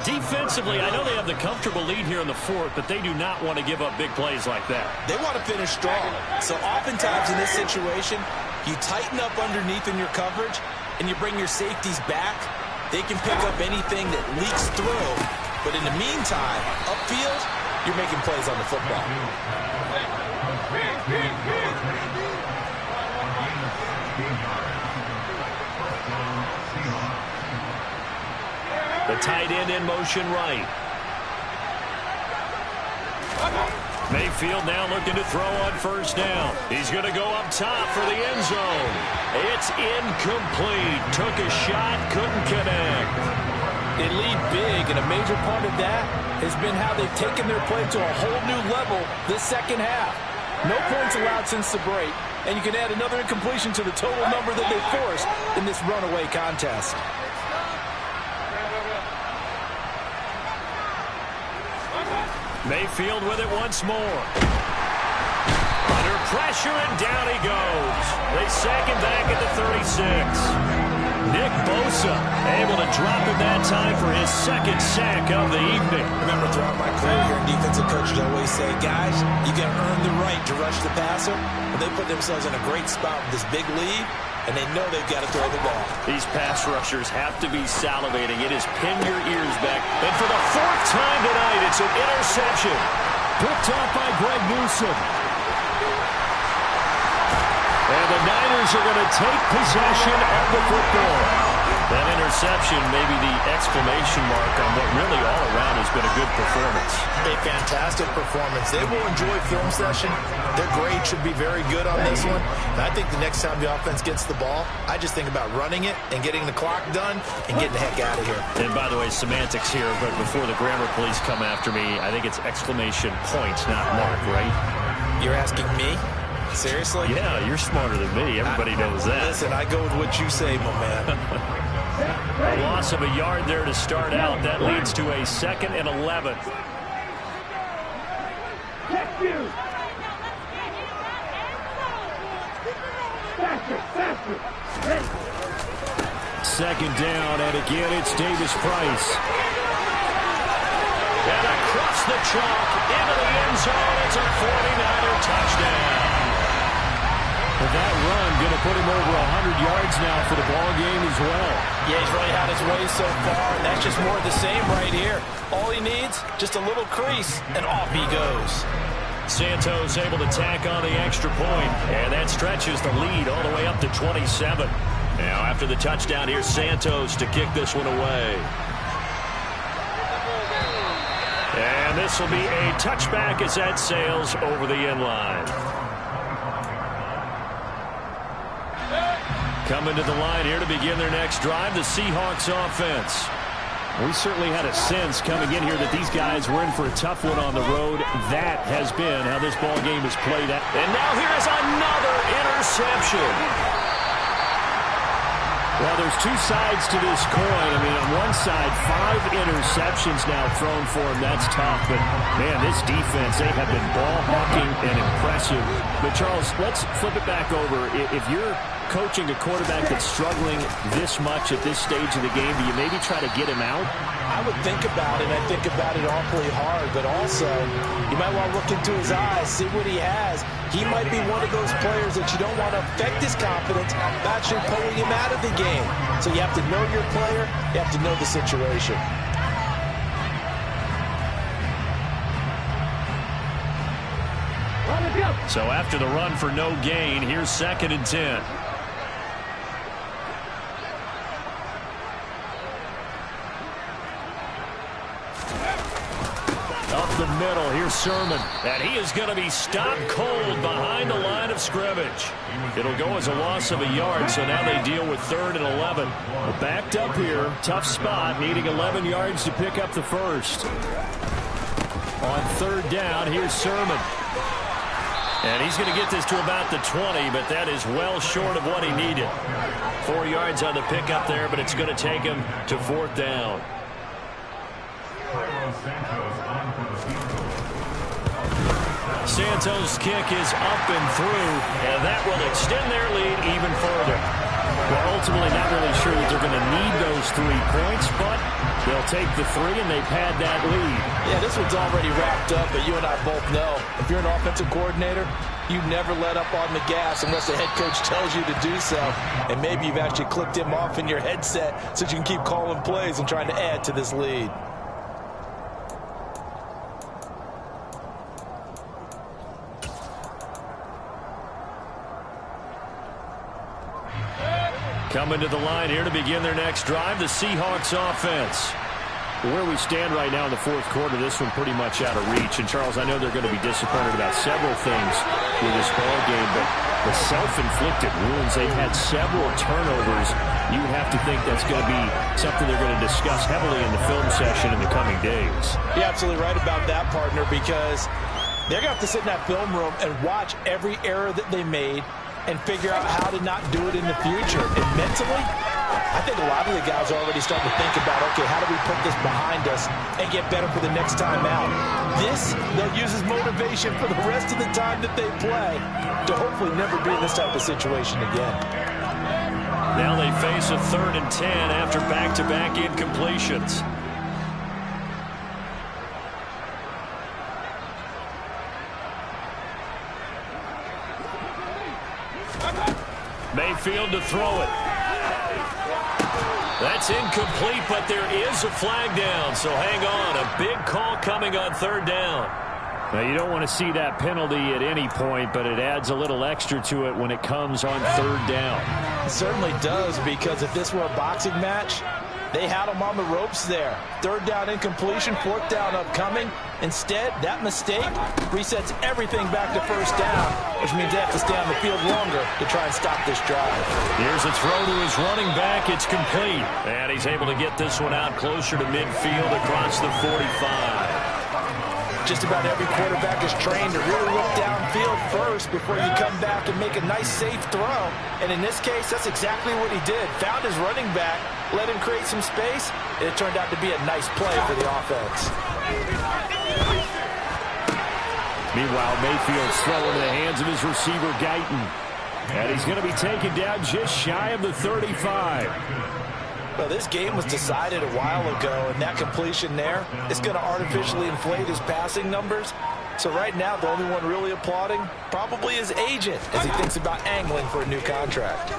Defensively, I know they have the comfortable lead here in the 4th, but they do not want to give up big plays like that. They want to finish strong. So oftentimes in this situation, you tighten up underneath in your coverage, and you bring your safeties back. They can pick up anything that leaks through. But in the meantime, upfield, you're making plays on the football. The tight end in motion right. Mayfield now looking to throw on first down. He's going to go up top for the end zone. It's incomplete. Took a shot, couldn't connect. They lead big, and a major part of that has been how they've taken their play to a whole new level this second half. No points allowed since the break, and you can add another incompletion to the total number that they forced in this runaway contest. Mayfield with it once more. Under pressure, and down he goes. They sack him back at the 36. Nick Bosa able to drop him that time for his second sack of the evening. Remember, throughout my career here in defensive coaches, I always say, guys, you got to earn the right to rush the passer. And they put themselves in a great spot with this big lead, and they know they've got to throw the ball. These pass rushers have to be salivating. It is pin your ears back. And for the fourth time tonight, it's an interception. Picked off by Greg Newsome. And the Niners are going to take possession of the football. That interception may be the exclamation mark on what really all around has been a good performance. A fantastic performance. They will enjoy film session. Their grade should be very good on this one. And I think the next time the offense gets the ball, I just think about running it and getting the clock done and getting the heck out of here. And by the way, semantics here, but before the grammar police come after me, I think it's exclamation points, not mark, right? You're asking me? Seriously? Yeah, you're smarter than me. Everybody knows that. Listen, I go with what you say, my man. A loss of a yard there to start out. That leads to a 2nd and 11. Check you. Faster. Ready. 2nd down, and again it's Davis Price. And across the chalk into the end zone. It's a 49er touchdown. That run going to put him over 100 yards now for the ball game as well. Yeah, he's really had his way so far, and that's just more of the same right here. All he needs, just a little crease, and off he goes. Santos able to tack on the extra point, and that stretches the lead all the way up to 27. Now after the touchdown, here's Santos to kick this one away. And this will be a touchback as that sails over the end line. Coming to the line here to begin their next drive, the Seahawks offense. We certainly had a sense coming in here that these guys were in for a tough one on the road. That has been how this ball game is played out. And now here is another interception. Well, there's two sides to this coin. I mean, on one side, 5 interceptions now thrown for him. That's tough. But, man, this defense, they have been ball hawking and impressive. But, Charles, let's flip it back over. If you're coaching a quarterback that's struggling this much at this stage of the game, do you maybe try to get him out? I would think about it. I think about it awfully hard. But also, you might want to look into his eyes, see what he has. He might be one of those players that you don't want to affect his confidence by actually pulling him out of the game. So you have to know your player. You have to know the situation. So after the run for no gain, here's 2nd and 10. Up the middle, here's Sermon. And he is going to be stopped cold behind the line of scrimmage. It'll go as a loss of a yard, so now they deal with 3rd and 11. Well, backed up here, tough spot, needing 11 yards to pick up the first. On 3rd down, here's Sermon. And he's going to get this to about the 20, but that is well short of what he needed. 4 yards on the pickup there, but it's going to take him to 4th down. Santos' kick is up and through, and that will extend their lead even further. Well, ultimately not really sure that they're going to need those 3 points, but they'll take the 3 and they pad that lead. Yeah, this one's already wrapped up, but you and I both know if you're an offensive coordinator, you never let up on the gas unless the head coach tells you to do so. And maybe you've actually clicked him off in your headset so you can keep calling plays and trying to add to this lead. Coming to the line here to begin their next drive, the Seahawks offense. Where we stand right now in the 4th quarter, this one pretty much out of reach. And, Charles, I know they're going to be disappointed about several things with this ball game, but the self-inflicted wounds. They've had several turnovers. You would have to think that's going to be something they're going to discuss heavily in the film session in the coming days. You're absolutely right about that, partner, because they're going to have to sit in that film room and watch every error that they made and figure out how to not do it in the future. And mentally, I think a lot of the guys are already starting to think about, okay, how do we put this behind us and get better for the next time out? This, they'll use as motivation for the rest of the time that they play to hopefully never be in this type of situation again. Now they face a 3rd and 10 after back-to-back incompletions. Mayfield to throw it. That's incomplete, but there is a flag down, so hang on. A big call coming on 3rd down. Now, you don't want to see that penalty at any point, but it adds a little extra to it when it comes on 3rd down. It certainly does, because if this were a boxing match, they had them on the ropes there. 3rd down incompletion, 4th down upcoming. Instead, that mistake resets everything back to 1st down, which means they have to stay on the field longer to try and stop this drive. Here's a throw to his running back. It's complete. And he's able to get this one out closer to midfield across the 45. Just about every quarterback is trained to really look downfield first before you come back and make a nice, safe throw. And in this case, that's exactly what he did. Found his running back, let him create some space, and it turned out to be a nice play for the offense. Meanwhile, Mayfield's throw into the hands of his receiver, Guyton. And he's going to be taken down just shy of the 35. Well, this game was decided a while ago, and that completion there is going to artificially inflate his passing numbers. So right now, the only one really applauding probably his agent as he thinks about angling for a new contract.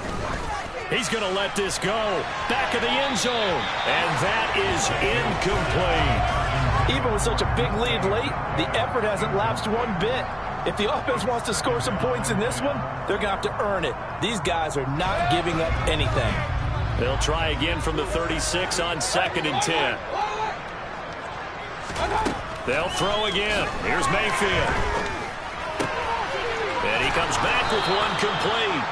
He's going to let this go. Back of the end zone. And that is incomplete. Even with such a big lead late, the effort hasn't lapsed one bit. If the offense wants to score some points in this one, they're going to have to earn it. These guys are not giving up anything. They'll try again from the 36 on 2nd and 10. They'll throw again. Here's Mayfield. And he comes back with one complete.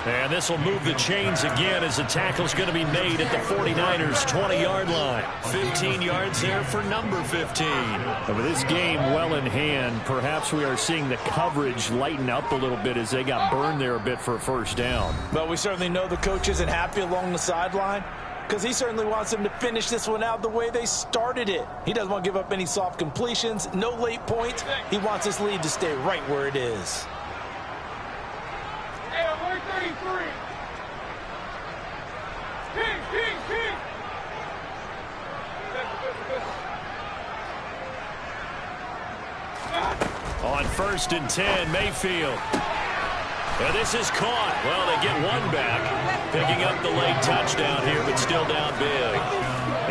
And this will move the chains again as the tackle's going to be made at the 49ers' 20-yard line. 15 yards there for number 15. And with this game well in hand, perhaps we are seeing the coverage lighten up a little bit as they got burned there a bit for a 1st down. But we certainly know the coach isn't happy along the sideline because he certainly wants them to finish this one out the way they started it. He doesn't want to give up any soft completions, no late points. He wants this lead to stay right where it is. On 1st and 10, Mayfield. And this is caught. Well, they get one back, picking up the late touchdown here, but still down big.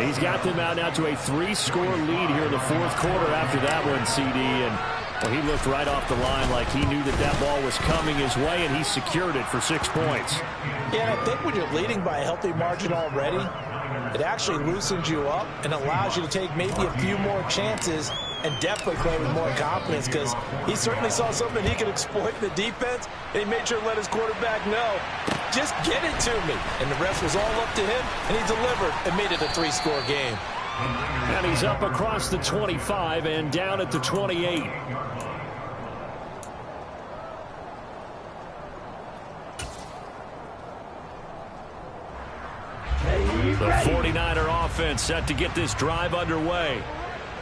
He's got them out now to a 3-score lead here in the 4th quarter after that one, CD. And well, he looked right off the line like he knew that that ball was coming his way, and he secured it for 6 points. Yeah, I think when you're leading by a healthy margin already, it actually loosens you up and allows you to take maybe a few more chances and definitely play with more confidence because he certainly saw something he could exploit in the defense, and he made sure to let his quarterback know, just get it to me. And the rest was all up to him, and he delivered and made it a 3-score game. And he's up across the 25 and down at the 28. The 49er offense set to get this drive underway.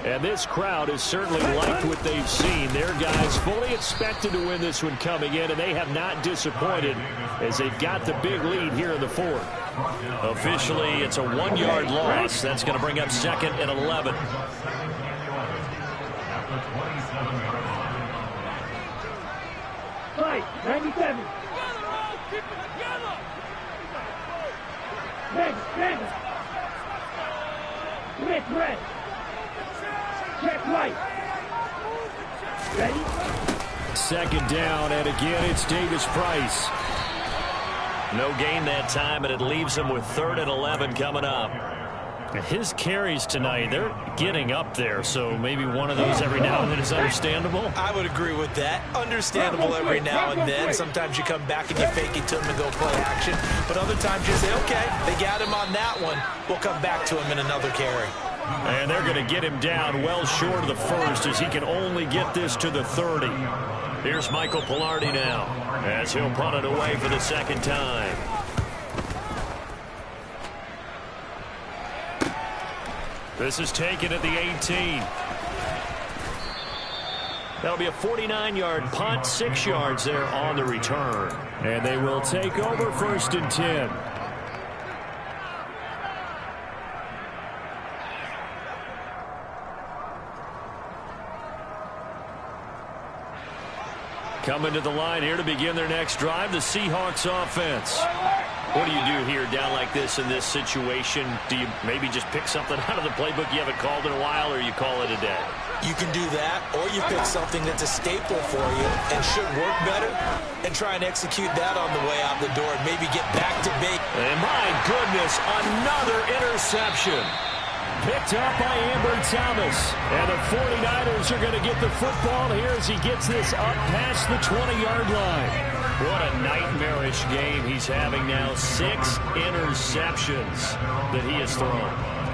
And this crowd has certainly liked what they've seen. Their guys fully expected to win this one coming in, and they have not disappointed as they've got the big lead here in the 4th. Officially, it's a 1-yard loss. That's going to bring up 2nd and 11. Fight, 97. Red. Red. Check right. Ready? 2nd down, and again, it's Davis Price. No gain that time, and it leaves him with 3rd and 11 coming up. His carries tonight, they're getting up there, so maybe one of those every now and then is understandable. I would agree with that. Understandable every now and then. Sometimes you come back and you fake it to him and go play action. But other times you say, okay, they got him on that one. We'll come back to him in another carry. And they're going to get him down well short of the first as he can only get this to the 30. Here's Michael Pilardi now as he'll punt it away for the second time. This is taken at the 18. That'll be a 49-yard punt, 6 yards there on the return. And they will take over 1st and 10. Coming to the line here to begin their next drive, the Seahawks offense. What do you do here down like this in this situation? Do you maybe just pick something out of the playbook you haven't called in a while, or you call it a day? You can do that, or you pick something that's a staple for you and should work better and try and execute that on the way out the door and maybe get back to base. And my goodness, another interception. Picked up by Amber Thomas. And the 49ers are going to get the football here as he gets this up past the 20-yard line. What a nightmarish game he's having now. 6 interceptions that he has thrown.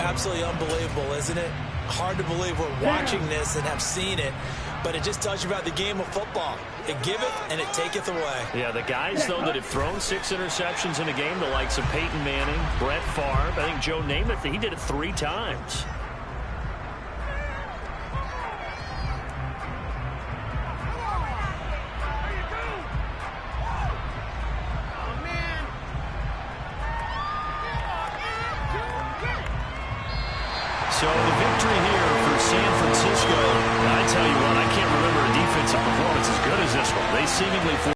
Absolutely unbelievable, isn't it? Hard to believe we're watching this and have seen it, but it just tells you about the game of football. It giveth and it taketh away. Yeah, the guys, though, that have thrown 6 interceptions in a game, the likes of Peyton Manning, Brett Favre, I think Joe Namath, he did it 3 times. So the victory here for San Francisco. I tell you what, I can't remember a defensive performance as good as this one. They seemingly